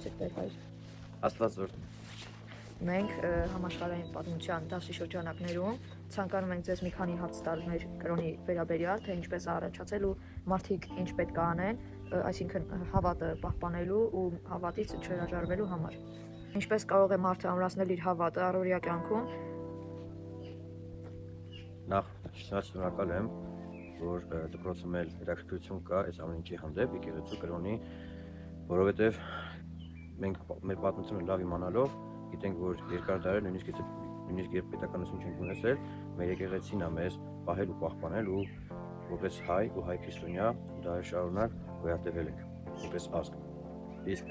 Ոնց եք տեր հայր։ Աստված որ Մենք համաշխարհային պատմության դասի շրջանակներում ցանկանում ենք ձեզ մի քանի հարց տալ մեր կրոնի վերաբերյալ, թե ինչպես է առաջացել ու մարդիկ ինչ պետք է անեն, այսինքն հավատը պահպանելու ու հավատից չհրաժարվելու համար։ Ինչպես կարող է մարդը ամրացնել իր հավատը առօրյա կյանքում։ նախ շնորհակալ եմ, որ դպրոցում էլ հետաքրքրություն կա այս ամեն ինչի հանդեպ եկեղեցու կրոնի, որովհետև մենք մեր պատմությունը լավ իմանալով գիտենք, որ երկար դարեր նույնիսկ երբ պետականություն չենք ունեցել, մեր եկեղեցին է մեզ պահել ու պահպանել ու որպես հայ ու հայ քրիստոնյա դարեր շարունակ գոյատևել ենք որպես ազգ։ Իսկ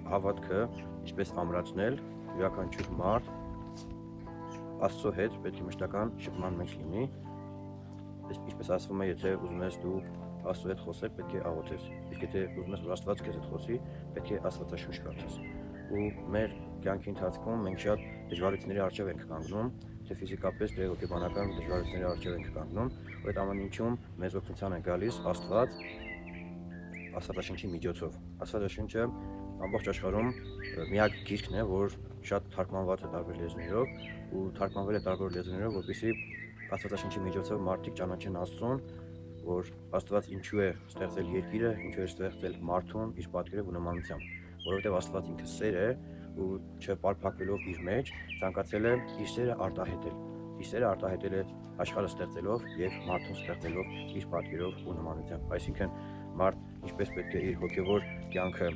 հավատքը ինչպես ամրացնել, յուրաքանչյուր մարդ Աստծո հետ պետք է մշտական շփման մեջ լինի, ինչպես ասվում է, եթե ուզում ես դու Աստծո հետ խոսել, պետք է աղոթես, իսկ եթե ուզում ես որ Աստված քեզ հետ խոսի, պետք է Աստվածաշունչ կարդաս։ Ու մեր կյանքի ընթացքում մենք շատ դժվարությունների առջև ենք կանգնում, թե ֆիզիկապես, թե հոգեբանական դժվարությունների առջև ենք կանգնում, ու այդ ամեն ինչում մեզ օգնության է գալիս Աստված Աստվածաշնչի միջոցով։ Աստվածաշունչը ամբողջ աշխարհում միակ գիրքն է, որ շատ թարգմանված է տարբեր լեզուներով ու թարգմանվել է տարբեր լեզուներով, որպեսզի Աստվածաշնչի միջոցով մարդիկ ճանաչեն Աստծուն, որ Աստված ինչու է ստեղծել երկիրը, ինչու է ստեղծել մարդուն իր պատկերով ու նմանությամբ, որովհետև Աստված ինքը սեր է ու չպարփակվելով իր մեջ ցանկացել է իր սերը արտահայտել։ Իր սերը արտահայտել է աշխարհը ստեղծելով եւ մարդուն ստեղծելով իր պատկերով ու նմանությամբ։ Այսինքն մարդ ինչպես պետք է իր հոգևոր կյանքը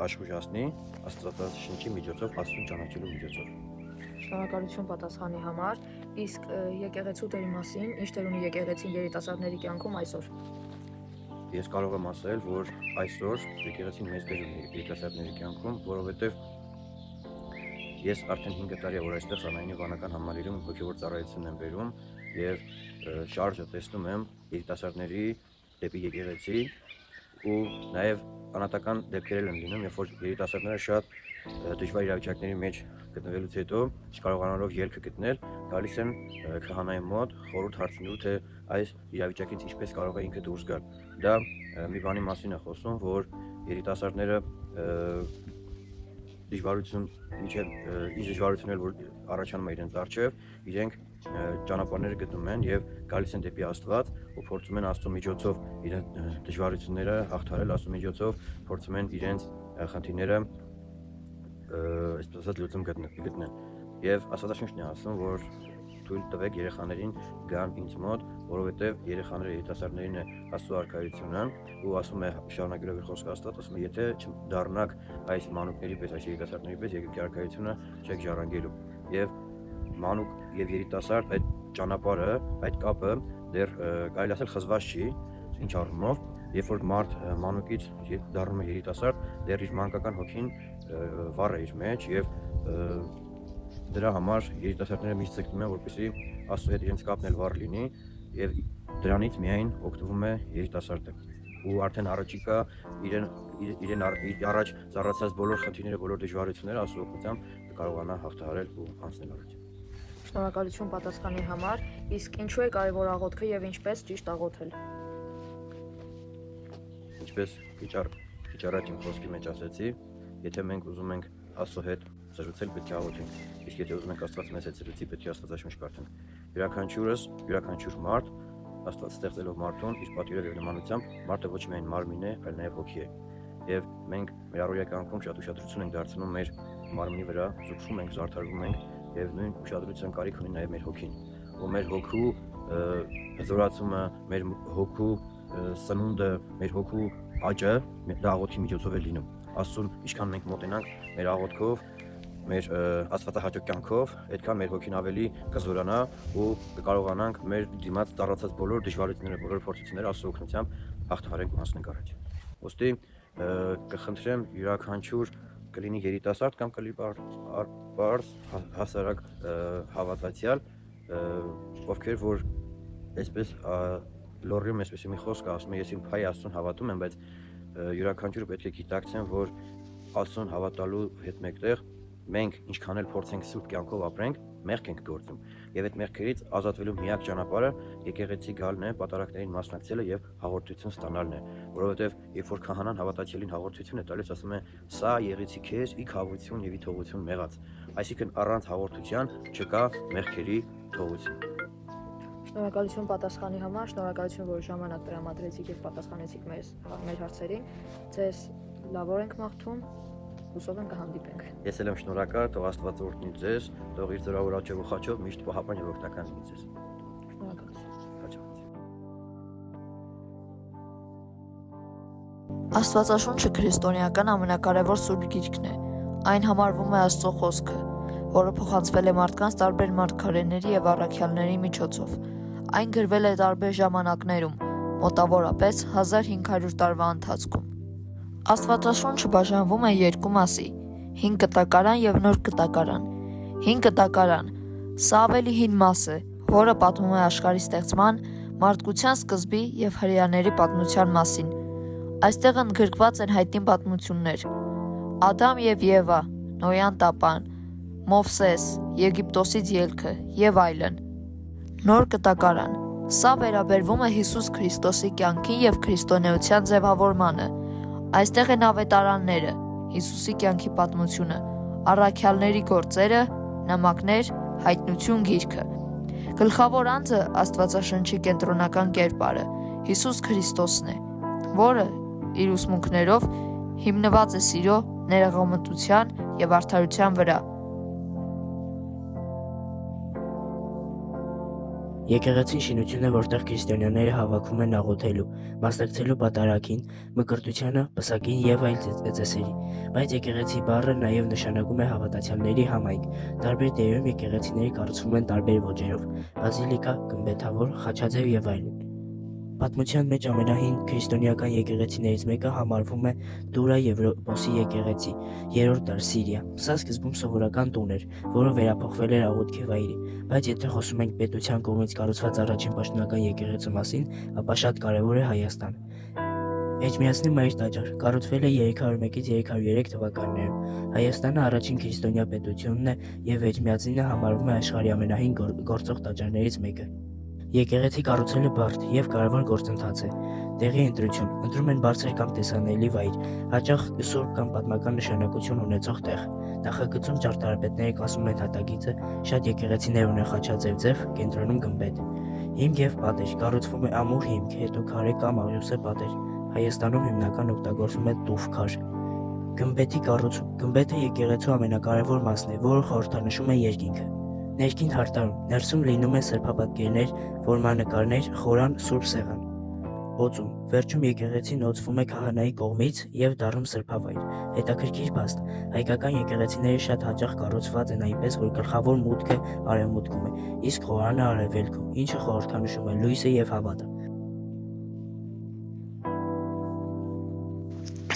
աշխուժացնի Աստվածաշնչի միջոցով, Աստծուն ճանաչելու միջոցով։ Շնորհակալություն պատասխանի համար։ Իսկ եկեղեցու դերի մասին, ինչ դեր ունի եկեղեցին երիտասարդների կյանքում այսօր։ Ես կարող եմ ասել, որ այսօր եկեղեցին մեծ դեր ունի երիտասարդների կյանքում, որովհետև ես արդեն 5 տարի է որ այստեղ Սանայինի վանական համալիրում հոգևոր ծառայություն եմ բերում եւ շարժը տեսնում եմ երիտասարդների դեպի եկեղեցի ու նաեւ անհատական դեպքեր են լինում, երբ որ երիտասարդները շատ դժվար իրավիճակների մեջ գտնվելուց հետո չկարողանալով ելքը գտնել, գալիս են քահանայի մոտ խորհուրդ հարցնելու, թե այս իրավիճակից ինչպես կարող է ինքը դուրս գալ։ Դա մի բանի մասին է խոսում, որ երիտասարդները դժվարություններ որ առաջանում է իրենց առջև, իրենք ճանապարհները գտնում են եւ գալիս են դեպի Աստված ու փորձում են Աստծո միջոցով իրենց դժվարությունները հաղթահարել, Աստծո միջոցով փորձում են իրենց խնդիրները այսպես ասած լուծում գտնեն։ Եվ Աստվածաշունչն է ասում, որ թույլ տվեք երեխաներին գան ինձ մոտ, որովհետև երեխաները երիտասարդներին է Աստծո արքայությունը ու ասում է շարունակելով իր խոսքը Աստված, ասում է, եթե չդառնաք այս մանուկների պես, այս երիտասարդների պես, երկրի արքայությունը չեք ժառանգելու։ Եվ մանուկ եւ երիտասարդ այդ ճանապարհը, այդ կապը դեռ կարելի ասել խզված չի, ինչ առումով, երբ որ մարդ մանուկից դառնում է երիտասարդ, դեռ իր մանկական հոգին վառ է իր մեջ եւ դրա համար երիտասարդները միշտ ցկտում են, որպեսզի Աստծո հետ իրենց կապն էլ վառ լինի եւ դրանից միայն օգտվում է երիտասարդը։ Ու արդեն առաջիկա իրեն առաջ ծառացած բոլոր խնդիրները, բոլոր դժվարությունները Աստծո օգնությամբ կարողանա հաղթահարել ու անցնել առաջ։ Շնորհակալություն պատասխանի համար։ Իսկ ինչու է կարևոր աղոթքը եւ ինչպես ճիշտ աղոթել։ Ինչպես քիչ առաջ իմ խոսքի մեջ ասեցի, եթե մենք ուզում ենք Աստծո հետ զրուցել, պետք է աղոթենք։ Իսկ եթե ուզում ենք Աստված մեզ հետ զրուցի, պետք է Աստվածաշունչ կարդանք։ Յուրաքանչյուր մարդ Աստված ստեղծելով մարդուն իր պատկերով եւ նմանությամբ, մարդը ոչ միայն մարմին է, այլ նաեւ հոգի է։ Եվ մենք մեր առօրյա կյանքում շատ ուշադրություն ենք դարձնում մեր մարմնի վրա, զուգվում ենք, զարդարվում ենք եւ նույն ուշադրության կարիք ունի նաեւ մեր հոգին։ Ու մեր հոգու հզորացումը, մեր հոգու սնունդը, մեր հոգու աճը դա աղոթքի միջոցով է լինում։ Աստծուն ինչքան մենք մոտենանք մեր աղոթքով, մեր աստվածահաճո կյանքով, այդքան մեր հոգին ավելի կզորանա ու կկարողանանք մեր դիմաց ծառացած բոլոր դժվարությունները, բոլոր փորձությունները Աստծո օգնությամբ հաղթահարենք ու անցնենք առաջ։ Ոստի կխնդրեմ յուրաքանչյուր կլինի երիտասարդ կամ կլինի հասարակ հավատացյալ, ովքեր որ այսպես լոռիում այսպես մի խոսք ասում է, ես իմ Փայ Աստծուն հավատում եմ, բայց յուրաքանչյուրը պետք է գիտակցեն, որ Աստծուն հավատալու հետ մեկտեղ մենք ինչքան էլ փորձենք սուրբ կյանքով ապրենք, մեղք ենք գործում։ եւ այդ մեղքերից ազատվելու միակ ճանապարհը եկեղեցի գալն է, պատարակներին մասնակցելը եւ հաղորդություն ստանալն է, որովհետեւ երբ որ քահանան հավատացյալին հաղորդություն է տալիս, ասում է. «Սա եղեցի քեզ ի քավություն եւ ի թողություն մեղած»։ Այսինքն առանց հաղորդության չկա մեղքերի թողություն։ Շնորհակալություն պատասխանի համար, շնորհակալություն, որ ժամանակ տրամադրեցիք եւ պատասխանեցիք մեր հարցերին։ Ձեզ լավ օր ենք մաղթում, հուսով ենք կհանդիպենք։ Ես էլ եմ շնորհակալ, թող Աստված օրհնի ձեզ, թող իր ծրավոր աճով ու խաչով միշտ պահապան եւ օգնական լինի ձեզ։ Շնորհակալություն։ Հաջողություն։ Աստվածաշունչը քրիստոնեական ամենակարևոր սուրբ գիրքն է։ Այն համարվում է Աստծո խոսքը, որը փոխանցվել է մարդկանց տարբեր մարգարեների եւ առաքյալների միջոցով։ Այն գրվել է տարբեր ժամանակներում, մոտավորապես 1500 տարվա ընթացքում։ Աստվածաշունչը բաժանվում է երկու մասի՝ հին կտակարան եւ նոր կտակարան։ Հին կտակարան սա ավելի հին մաս է, որը պատմում է աշխարհի ստեղծման, մարդկության սկզբի եւ հրեաների պատմության մասին։ Այստեղ ընդգրկված են հայտնի պատմություններ՝ Ադամ եւ Եվա, Նոյան տապան, Մովսես, Եգիպտոսից ելքը եւ այլն։ Նոր կտակարան սա վերաբերվում է Հիսուս Քրիստոսի կյանքին եւ քրիստոնեության ձևավորմանը։ Այստեղ են ավետարանները, Հիսուսի կյանքի պատմությունը, առաքյալների գործերը, նամակներ, հայտնություն գիրքը։ Գլխավոր անձը Աստվածաշնչի կենտրոնական կերպարը Հիսուս Քրիստոսն է, որը իր ուսմունքներով հիմնված է սիրո, ներողամտության եւ արդարության վրա։ Եկեղեցին շինություն է, որտեղ քրիստոնյաները հավաքվում են աղոթելու, մասնակցելու պատարագին, մկրտությանը, պսակին եւ այլ ծեսերի։ Բայց եկեղեցի բառը նաեւ նշանակում է հավատացյալների համայնք։ Տարբեր դերերում եկեղեցիների կառուցվում են տարբեր ոճերով՝ բազիլիկա, գմբեթավոր, խաչաձև եւ այլն։ Պատմության մեջ ամենահին քրիստոնեական եկեղեցիներից մեկը համարվում է Դուրա Եվրոպոսի եկեղեցի, 3-րդ դար Սիրիա։ Սա սկզբում սովորական տուն էր, որը վերափոխվել էր աղոթքի վայրի, բայց եթե խոսում ենք պետության կողմից կառուցված առաջին պաշտոնական եկեղեցու մասին, ապա շատ կարևոր է Հայաստանը։ Էջմիածնի մայր տաճար կառուցվել է 301-ից 303 թվականներում։ Հայաստանը առաջին քրիստոնյա պետությունն է եւ Էջմիածինը համարվում է աշխարհի ամենահին գործող տաճարներից մեկը։ Եկեղեցի կառուցելը բարդ եւ կարևոր գործընթաց է։ Տեղի ընտրություն ընտրում են բարձր կամ տեսանելի վայր, հաճախ սուրբ կամ պատմական նշանակություն ունեցող տեղ։ Նախագծում ճարտարապետները կասում են հատագիծը, շատ եկեղեցիներ ունեն խաչաձև ձև, կենտրոնում գմբեթ։ Հիմք եւ պատեր կառուցվում է ամուր հիմք, հետո քարե կամ աղյուսե պատեր։ Հայաստանում հիմնական օգտագործվում է տուֆ քար։ Գմբեթի կառուցում գմբեթը եկեղեցու ամենակարևոր մասն է, որը խորհրդանշում է երկինքը։ Ներքին հարդարում ներսում լինում են սրբապատկերներ, որմնանկարներ, խորան, սուրբ սեղան։ Օծում վերջում եկեղեցին օծվում է քահանայի կողմից եւ դառնում սրբավայր։ Հետաքրքիր փաստ, հայկական եկեղեցիները շատ հաճախ կառուցված են այնպես, որ գլխավոր մուտքը արևմուտքում է, իսկ խորանը արևելքում, ինչը խորհրդանշում է լույսը եւ հավատը։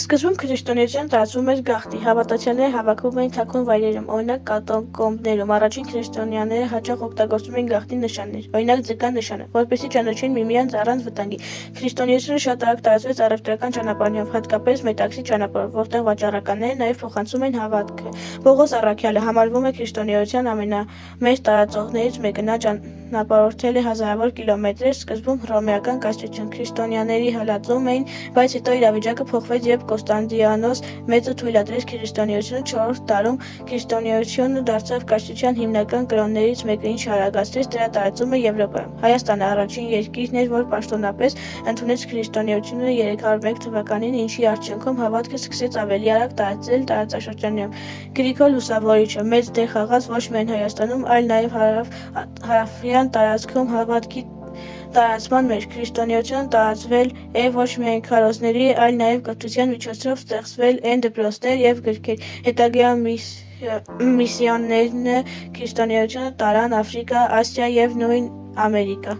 Սկզբում քրիստոնեություն տարածվում էր գաղտնի, հավատացյալները հավաքվում էին թաքուն վայրերում, օրինակ կատակոմբներում։ Առաջին քրիստոնյաները հաճախ օգտագործում էին գաղտնի նշաններ, օրինակ ձգան նշանը, որպեսզի ճանաչեն միմյանց առանց վտանգի։ Քրիստոնեությունը շատ արագ տարածվեց առևտրական ճանապարհով, հատկապես Մետաքսի ճանապարհով, որտեղ վաճառականները նաև փոխանցում էին հավատքը։ Պողոս առաքյալը համարվում է քրիստոնեության ամենամեծ տարածողներից մեկը։ Նա ճանապարհորդել է հազարավոր կիլոմետրեր, սկզբում հռոմեական կայսրություն քրիստոնյաների հալածում էին, բայց հետո իրավիճակը փոխվեց, երբ Կոստանդիանոս մեծը թույլատրեց քրիստոնեությունը 4-րդ դարում քրիստոնեությունը դարձավ կայսրության հիմնական կրոններից մեկը, ինչը արագացրեց դրա տարածումը Եվրոպայում։ Հայաստանը առաջին երկիրն էր, որ պաշտոնապես ընդունեց քրիստոնեությունը 301 թվականին, ինչի արդյունքում հավատքը սկսեց ավելի արագ տարածել տարածաշրջանում։ Գրիգոր Լուսավորիչը մեծ դեր խաղաց ոչ միայն Հայաստանում, այլ նաև հարավյան տարածքում հավատքի տարածման մեջ։ Քրիստոնեությունը տարածվել է ոչ միայն քարոզների, այլ նաև կրթության միջոցով ստեղծվել են դպրոցներ եւ գրքեր։ Հետագա միսիոներները քրիստոնեությունը տարան Աֆրիկա, Ասիա եւ նույն Ամերիկա։